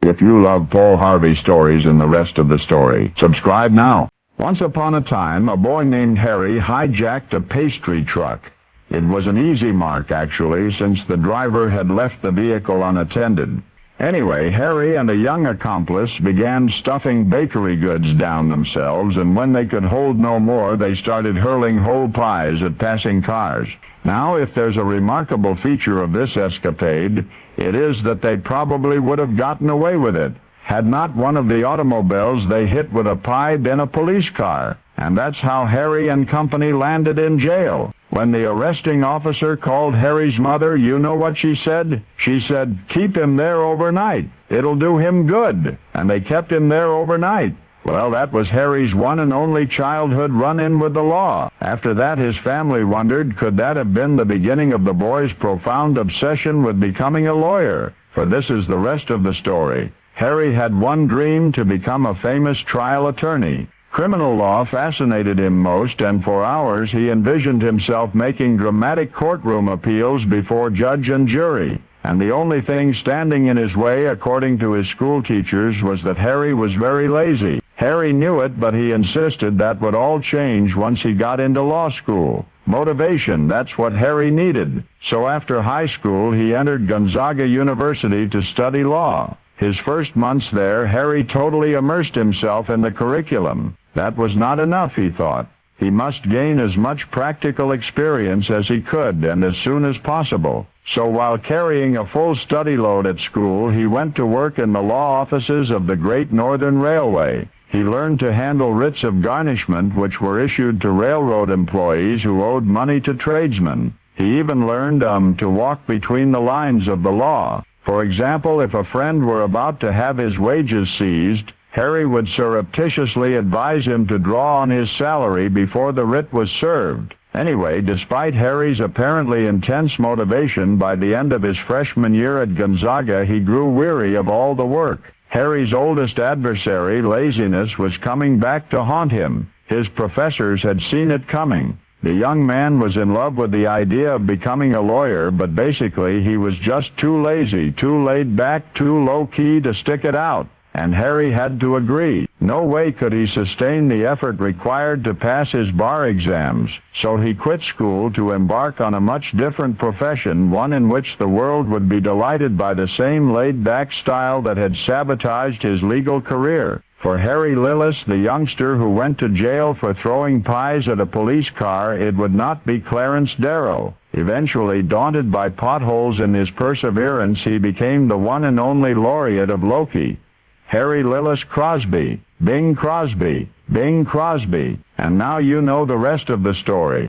If you love Paul Harvey stories and the rest of the story, subscribe now. Once upon a time, a boy named Harry hijacked a pastry truck. It was an easy mark, actually, since the driver had left the vehicle unattended. Anyway, Harry and a young accomplice began stuffing bakery goods down themselves, and when they could hold no more, they started hurling whole pies at passing cars. Now, if there's a remarkable feature of this escapade, it is that they probably would have gotten away with it, had not one of the automobiles they hit with a pie been a police car. And that's how Harry and company landed in jail. When the arresting officer called Harry's mother, you know what she said? She said, "Keep him there overnight. It'll do him good." And they kept him there overnight. Well, that was Harry's one and only childhood run-in with the law. After that, his family wondered, could that have been the beginning of the boy's profound obsession with becoming a lawyer? For this is the rest of the story. Harry had one dream: to become a famous trial attorney. Criminal law fascinated him most, and for hours he envisioned himself making dramatic courtroom appeals before judge and jury. And the only thing standing in his way, according to his school teachers, was that Harry was very lazy. Harry knew it, but he insisted that would all change once he got into law school. Motivation, that's what Harry needed. So after high school, he entered Gonzaga University to study law. His first months there, Harry totally immersed himself in the curriculum. That was not enough, he thought. He must gain as much practical experience as he could, and as soon as possible. So while carrying a full study load at school, he went to work in the law offices of the Great Northern Railway. He learned to handle writs of garnishment which were issued to railroad employees who owed money to tradesmen. He even learned to walk between the lines of the law. For example, if a friend were about to have his wages seized, Harry would surreptitiously advise him to draw on his salary before the writ was served. Anyway, despite Harry's apparently intense motivation, by the end of his freshman year at Gonzaga, he grew weary of all the work. Harry's oldest adversary, laziness, was coming back to haunt him. His professors had seen it coming. The young man was in love with the idea of becoming a lawyer, but basically he was just too lazy, too laid back, too low-key to stick it out. And Harry had to agree. No way could he sustain the effort required to pass his bar exams, so he quit school to embark on a much different profession, one in which the world would be delighted by the same laid-back style that had sabotaged his legal career. For Harry Lillis, the youngster who went to jail for throwing pies at a police car, it would not be Clarence Darrow. Eventually, daunted by potholes in his perseverance, he became the one and only laureate of Loki. Harry Lillis Crosby. Bing Crosby. Bing Crosby. And now you know the rest of the story.